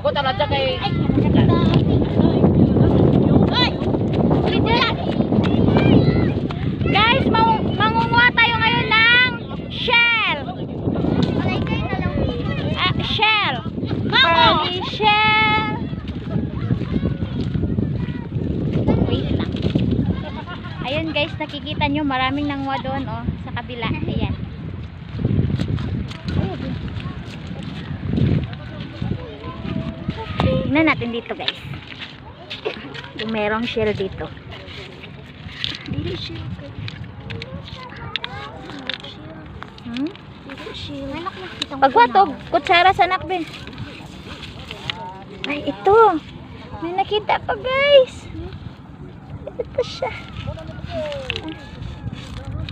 Ako talaga kay... Guys, mangunguha tayo ngayon ng shell. Shell. Pearly shell. Wait lang. Ayun guys, nakikita nyo maraming nanguha doon oh, sa kabila. Ayan. Tignan natin dito guys. Kung merong shell dito. Pagwatog, kutsara sa nakbe. Ay, ito. May nakita pa guys. Ito siya.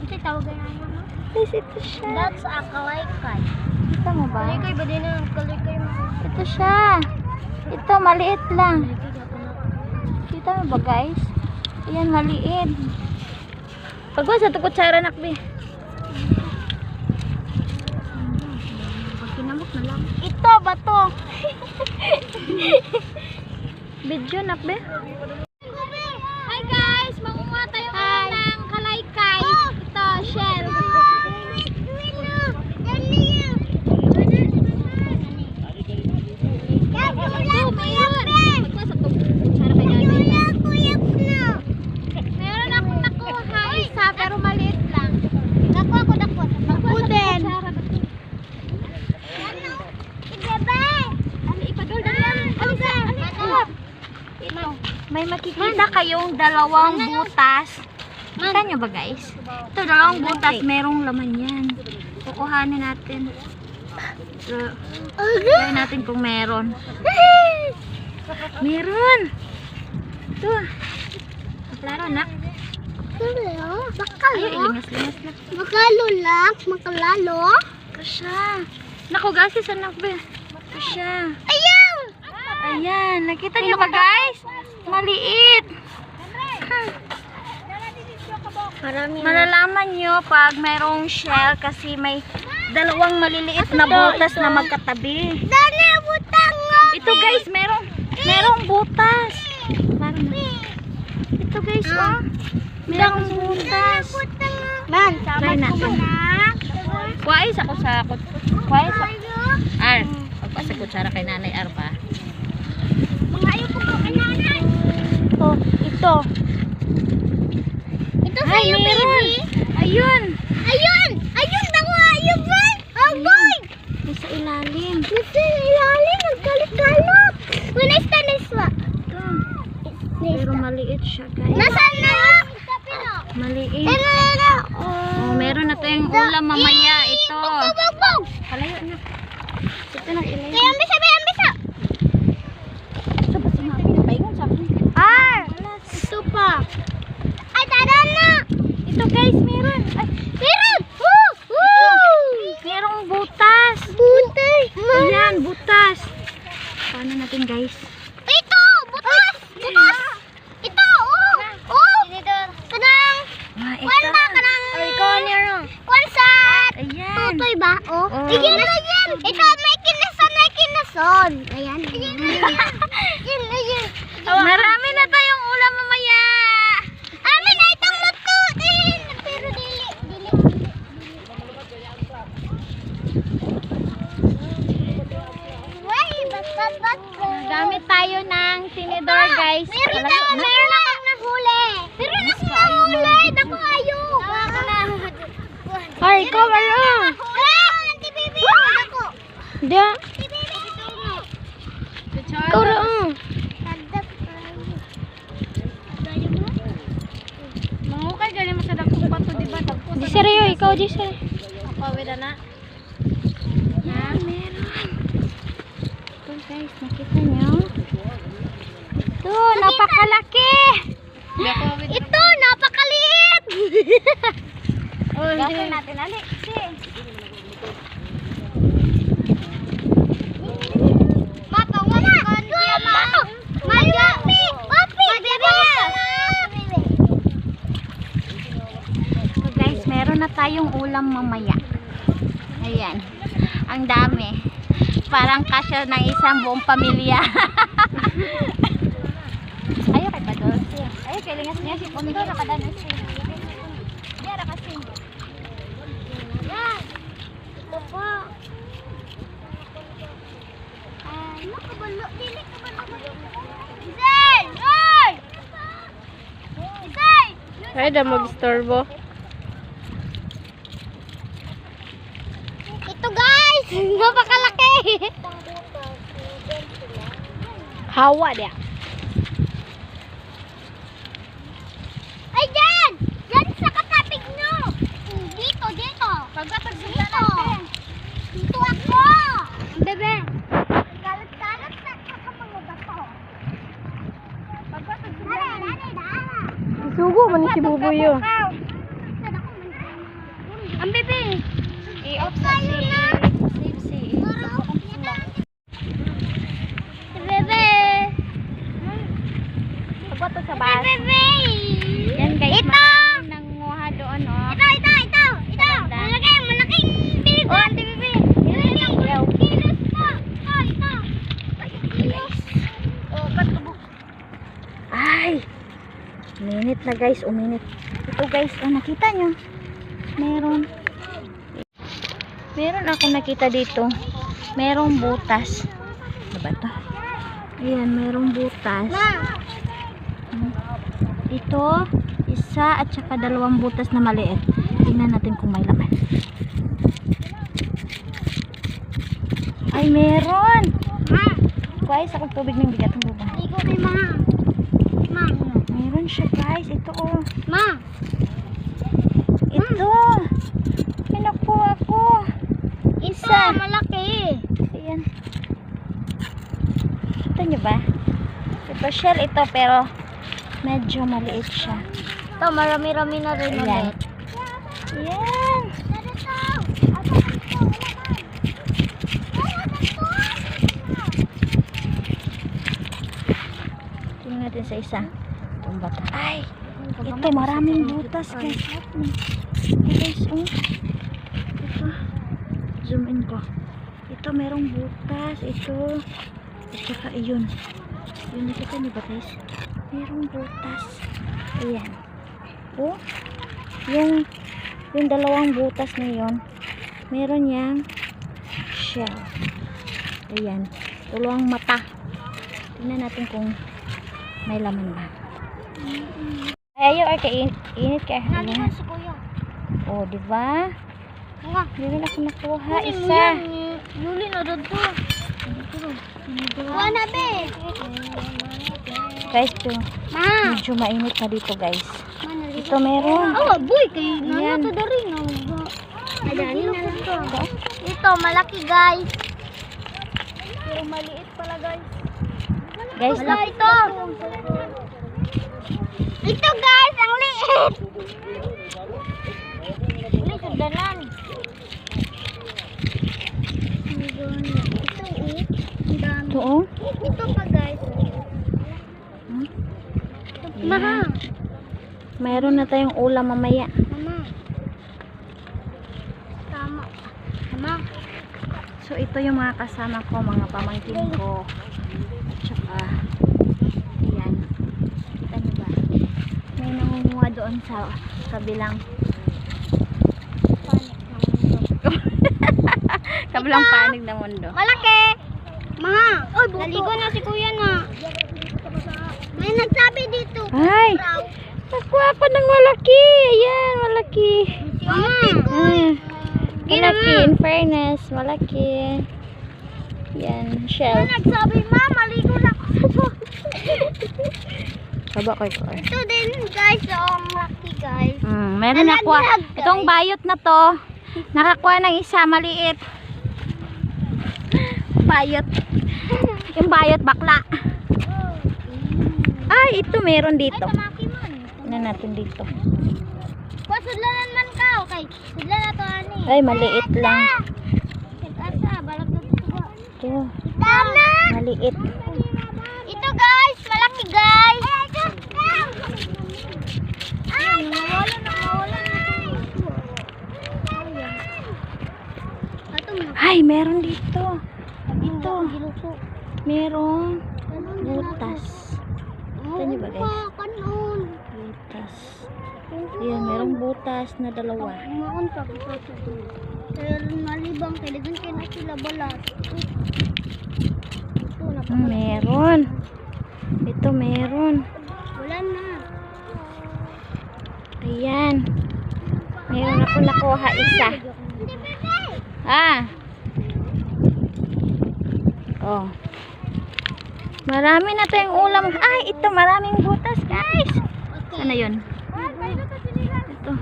Ito tawagan na mo. Guys, ito siya. That's a kalaykay. Kita mo ba? Kalaykay ba din ang kalaykay mo? Ito siya. Ito, maliit lang. Kita mo ba guys? Ayan, maliit. Pagwa sa kutsara nakbe. Kinamot na lang. Ito ba to? Video nakbe. Hi guys! Mangunguha tayo ng kalaykay. Ito, shell. Meron akong nakuha isa pero maliit lang. Dako. Magpuden. May makikita kayong dalawang butas. Kita nyo ba guys? Ito, dalawang butas. Merong laman yan. Kukuhanin natin. Try natin kung meron. Meron! Ito. Klaro nak. Ay, lingas-lingas na. Makalalo? Ito siya. Naku, gasis anak ba? Ito siya. Ayaw! Ayan, nakita nyo ba guys? Maliit. Malalaman nyo pag mayroong shell kasi may dalawang maliliit na butas na magkatabi. Dali, butang nga! Ito guys, merong butas. Ito guys, oh. Merong butas. Man, Try natin. Kuwais ako sa Ar. Pagpa sa kutsara kay Nanay Ar ba? Ayaw ko po kay nanay. Oh, ito. Ito sa'yo, baby. Ayun. Ayun! Ayun! Nakuha! Ayun, man! Oh, boy! Nasa ilalim. Nasa ilalim. Nagkalit-kalit. Winis ka, Niswa. Ito. Pero maliit siya guys. Nasaan na? Maliit. Ito. Oh, meron na tayong ulam mamaya. Ito. Bog! Kalayo na. Ito na ilalim. Kaya ambisa. Ito ba si Mami? Paingon sa akin. Ah! Ito pa. Ay, tara na! Ito guys, meron. Ay, Meron! Woo! Woo! merong butas. Butay! Ayan, butas. Paano natin guys? Ito! Butas! Butas! Ito! Oh! Oh! Kanang! Ah, ito. Kwanta! Kanang! Kwansat! Ayan. Tutoy ba? Oh. Oh. Sige na yan! Ito! May kinason! Ayan. Ayan. Marami na tayong ulam mamaya. Amin na itong lutuin! Pero dili. Why? Ba't? Gamit tayo ng tinidor guys. Meron Kalayo na. akong nahuli. Meron akong nahuli. Naku, ayo. Ay, ikaw ano? Auntie Bibi. Ako. Da. Auntie Bibi. Ikaw lang. Mangukay galing mo sa dakong pato, diba? Di seryo, ikaw di seryo. Pawid na. Yan, meron. Ito guys, nakita nyo? Ito, napakalaki. Ito, napakaliit. Gawin natin, ali. Mato, wala. Mato. Mapi. So guys, meron na tayong ulam mamaya. Ayan. Ang dami. parang kasya ng isang buong pamilya. Ayaw kay Padolce. Ayaw kay lingas niya si Pondo nakadanas siya. Diara kasi. Yan. Ito po. Nakabalo. Dili kabalo. Isay! Hoy! Isay! Ay, da mag-istorbo. Ito guys! Napakalaki! Hawa dia. Ay, dyan! Dyan sa katapig nyo! Dito, dito! Pagkatag Dito! Dito ako! Bebe! Kalat-kalat na kakamango ba to? Pagkatag Dali, dali, dali! Sugo man ni si Bubuyo. Ang bebe! i-off sa si Save si. Bebe! Pagkatag sa bus. Bebe! Yan guys, Ito! marami nanguha doon, oh. Ito! Malaking bilig! Oh, Auntie Bibi. Kilos po! Ito! Kilos! Oh, ba't kabuk? Ay! Uminit na guys, uminit. Ito guys, oh, nakita nyo? Meron ako nakita dito. Merong butas. Ano ba ito? Ayan, merong butas. Ito, isa at saka dalawang butas na maliit. Tingnan natin kung may laman. Ay, meron! Guys, ako tubig ng bigat ng bubong. Ligo kay ma. Ma. Meron siya guys. Ito oh. Ma. Ito. May nakuha ko. Isa. Malaki. Ayan. Kita nyo ba? Ito shell ito pero medyo maliit siya. Ito, marami-rami na rin Ayan. ulit. Ayan. Tingnan natin sa isa. Itong bata. Ay! Ito, maraming butas guys. Ito guys, oh. Ito. Zoom in ko. Ito, merong butas. Ito. At saka, yun. Yun, nakita niyo ba guys? Merong butas. Ayan. Oh. Yung dalawang butas na yun. Meron yang shell. Ayan. Dalawang mata. Tingnan natin kung may laman ba. Ay, ayaw, init kaya. Naligo si kuya. Oh, di ba? Nga. Meron ako nakuha. Isa. Yuli na doon to. Wala be. Guys, ito. Ma. Medyo mainit na dito, guys. Manaligo. Ito meron. Oh, boy, kay Ayan. nano to dari na. Adani na to. Ito, malaki guys. Pero maliit pala guys. Guys, Wala ito. Ito guys, ang liit. Uli, sundanan. Ito, ang dami. ito, oh. Ito pa guys. Hmm? Maha. Mayroon na tayong ulam mamaya. Mama. Tama. Mama. So, ito yung mga kasama ko, mga pamangkin ko. At saka, ayan. Kita nyo ba? May nangunguha doon sa kabilang kabilang panig ng mundo. Malaki. Maha. Naligo na si kuya na. May nagsabi dito. Ay! Nakuha pa ng malaki. Ayan, malaki. Mama. Malaki, in fairness. Malaki. Yan, shell. Nagsabi, ma, maligo na ako sa boat. Haba ko ito. Ito din, guys. Ang laki, guys. Meron nakuha. Nalaglag, guys. Itong bayot na to, nakakuha ng isa, maliit. Bayot. Yung bayot, bakla. Ay, ito meron Ay, dito. tamaki man. Tingnan natin dito. Sudlanan man ka, okay. Sudlan na to, ani. Ay, maliit lang. Asa, balag na to. Ito, Tama. maliit. Ito, guys. Malaki, guys. Ay, nawala na. Ay, meron dito. Luko. Merong butas. Kita niyo ba, guys? Kanon. Butas. Ayan, merong butas na dalawa. Maon pa ko sa ito. Kaya malibang kailangan kayo na sila balat. Ito na pa. Meron. Ito meron. Wala na. Ayan. Meron ako nakuha isa. Ah. Oh. Marami na tayong ulam. Ay, ito maraming butas, guys. Ano yun? Ito.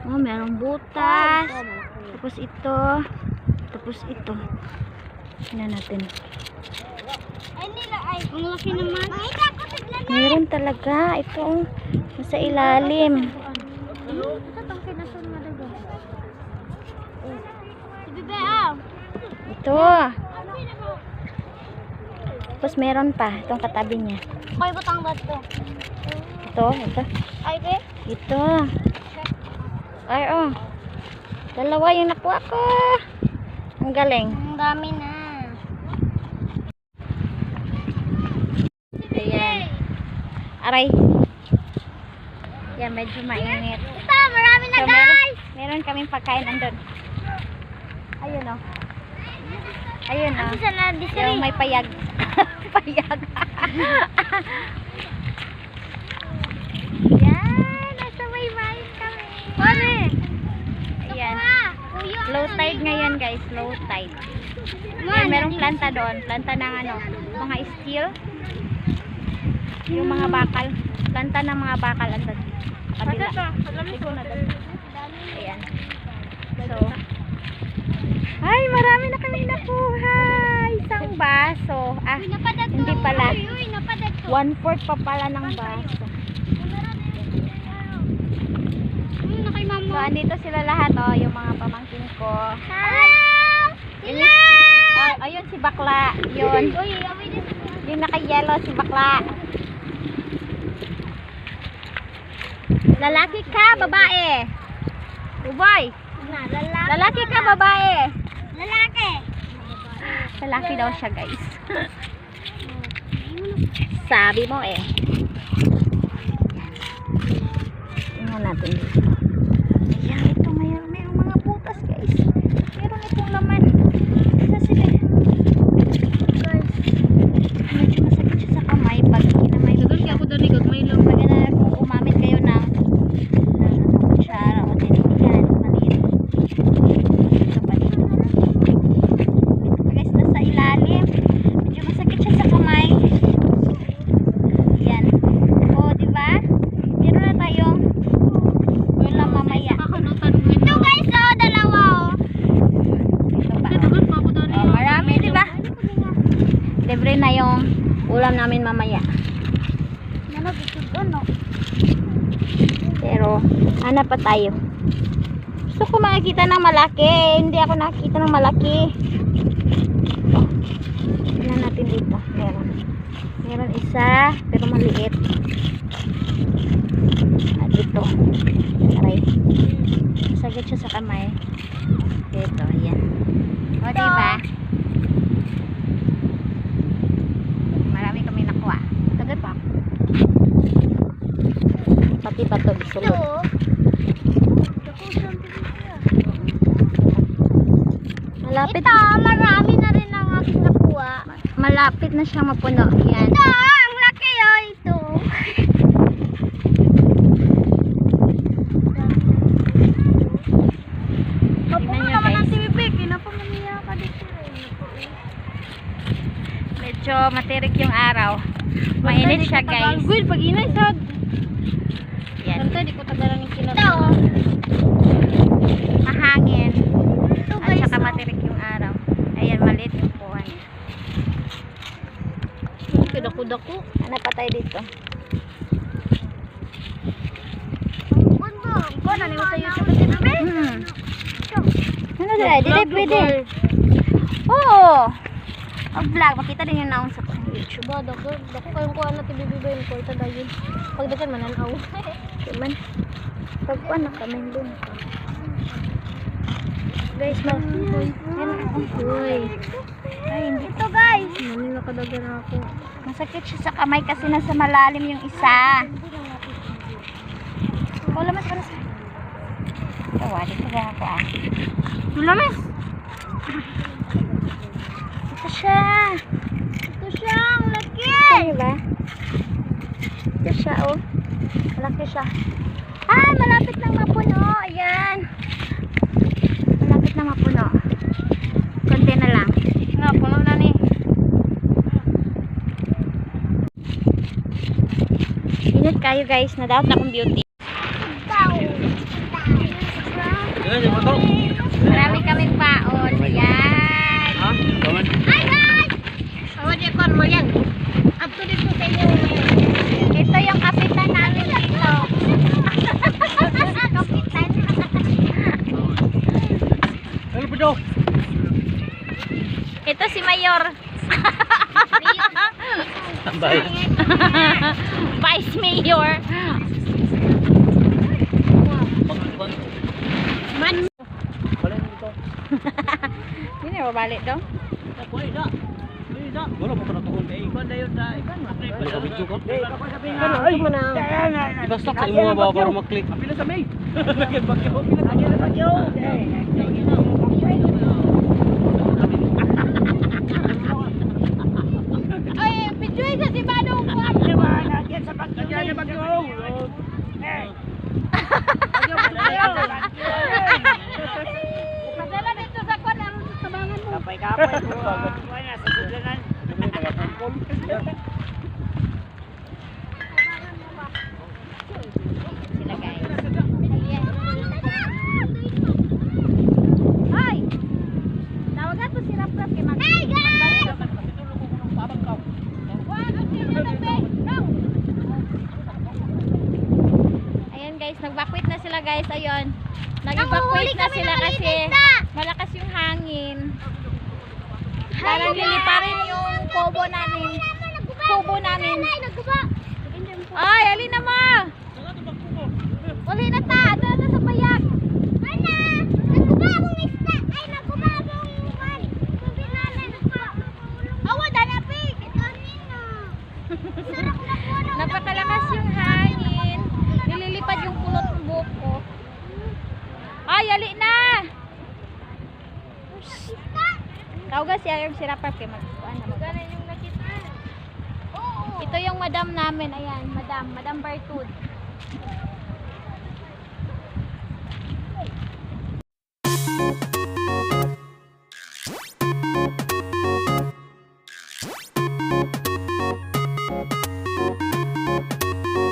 Oh, merong butas. Tapos ito. Tapos ito. Tingnan natin. Ay nila ay. Ang laki naman. Ay, ako tignan. Meron talaga. Ito. Nasa ilalim. Ito tong kinasun nga daw. Si Bebe ah. Ito. Tapos meron pa. Itong katabi niya. Koy butang ba to? Ito. Ito. Ay be. Ito. Ay, oh. Dalawa yung nakuha ko. Ang galing. Ang dami na. Ayan. Aray. Yan, medyo mainit. Ito, marami na So, guys. meron kaming pagkain andun. Ayun, oh. Ayun, oh. Isa na Yung may payag. Payag. Yan. Nasa may main kami. Pare. Ayan. Kuya. Low tide ngayon, guys. Low tide. Yan, merong planta doon. Planta ng ano, mga steel. Yung mga bakal. Planta ng mga bakal. Andun. Kabila. Ito na doon. Ayan. So, ay, marami na kami nakuha. Isang baso. Ah, hindi pala. Uy, napadag to. 1/4 pa pala ng baso. Na kay So, mama. andito sila lahat, oh. Yung mga pamangkin ko. Sila! Oh, ayun si Bakla. Yun. Uy, amoy din. Yung naka-yellow si Bakla. Lalaki ka, babae? Uboy. Na, lalaki. Lalaki ka, babae? Lalaki. Lalaki daw siya, guys. Sabi mo eh. Tingnan natin dito. Ayan, ito mayroong mga butas, guys. Meron itong laman. Isa sila. Guys, medyo masakit siya sa kamay pag kinamay mo siya. Pag kung umamit kayo ng kutsara o tinitigan, maliit. Ito pa dito. Ito guys, nasa ilalim. Medyo masakit siya sa kamay. Yan. O, diba? Meron na tayong ulam mamaya. Ito guys, oh, dalawa oh. Ito pa. Oh, marami, diba? Libre na yung ulam namin mamaya. Pero, hanap pa tayo. Gusto ko makikita ng malaki. Hindi ako nakikita ng malaki. Tignan natin dito. Meron. Meron isa, pero maliit. At ito. Aray. Masagad siya sa kamay. Dito, ayan. O, diba? Marami kami nakuha. Sagad pa. Pati pa ito. Ito Sulod. oh. Malapit. Ito, marami na rin ang aking nakuha. Malapit na siyang mapuno. Yan. Ito, ang laki oh, ito. Tignan nyo, guys. TV, kinapamaniya ka dito. Medyo matirik yung araw. Mainit siya, guys. Good, pag inay sad. Yan. Di ko tagalan yung Ito oh. Mahangin. Ito At guys, saka oh. matirik yung araw. Ayan, maliit yung kuha niya. Dako-dako. Ano pa tayo dito? Ko na niyo sa YouTube si Bebe. Ano dito? Dito pwede. Oo. Mag-vlog. Makita din yung naong sa YouTube. Dako kayong kuha na tibibibayin ko. Ito dahil. Pagdagan mananaw. Diman. Pagkuha na kami dun. Guys, mag... Uy. Ay, hindi. Ito guys. Mami, nakadagan ako. Masakit siya sa kamay kasi nasa malalim yung isa. Wala mas para sa... Tawa, dito ba ako ah? Tulamis. Ito siya. Ito siya, ang laki. Ito ba? Ito siya oh. Malaki siya. Ay, malapit nang mapuno. Ayan. Malapit na mapuno. Konti na lang. Nga, puno na ni. Ingat kayo guys. Na-doubt na akong beauty. Marami kaming paon. Ayan. Hi guys! Awan niya kon mo yan. Up to dito sa inyo. Ito yung kapitan namin dito. Kapitan. Ito si Mayor. Vice Mayor. Man. Hindi na mabalik daw. Wala mo kana tuon kay ikon dayon da ikan maklik ba video ko. Ano mo na? Basta sa imo ba para maklik. Pila sa may. Lagyan bagyo. Pila sa bagyo. Ay, picture sa si Badong. Lagyan sa bagyo. Lagyan sa bagyo. Padala dito sa kon ang tabangan mo. Kapay-kapay po. Wala sa sudlanan. Sila guys. Hoy! Tawagan to si Rap Rap kay Mag. Hey guys! Ayan guys, nag-backwit na sila guys. Ayun. Nag-backwit na sila kasi malakas yung hangin. Parang liliparin yung kubo namin. Kubo namin. Ay, alin na mo! Uli na ta! Doon na sa payak! Ana! Nagkuba akong isda! Ay, nagkuba akong kan! Kubinala, nagkuba! Awa, danapig! Ito nino! Sarap na po! Napakalakas yung hangin. Nililipad yung kulot ng buko. Ay, ali na! Tawag si Ayog si Rapper kay mag-kuan na Gana yung nakita. Oo! Ito yung madam namin, ayan, Madam Bartud.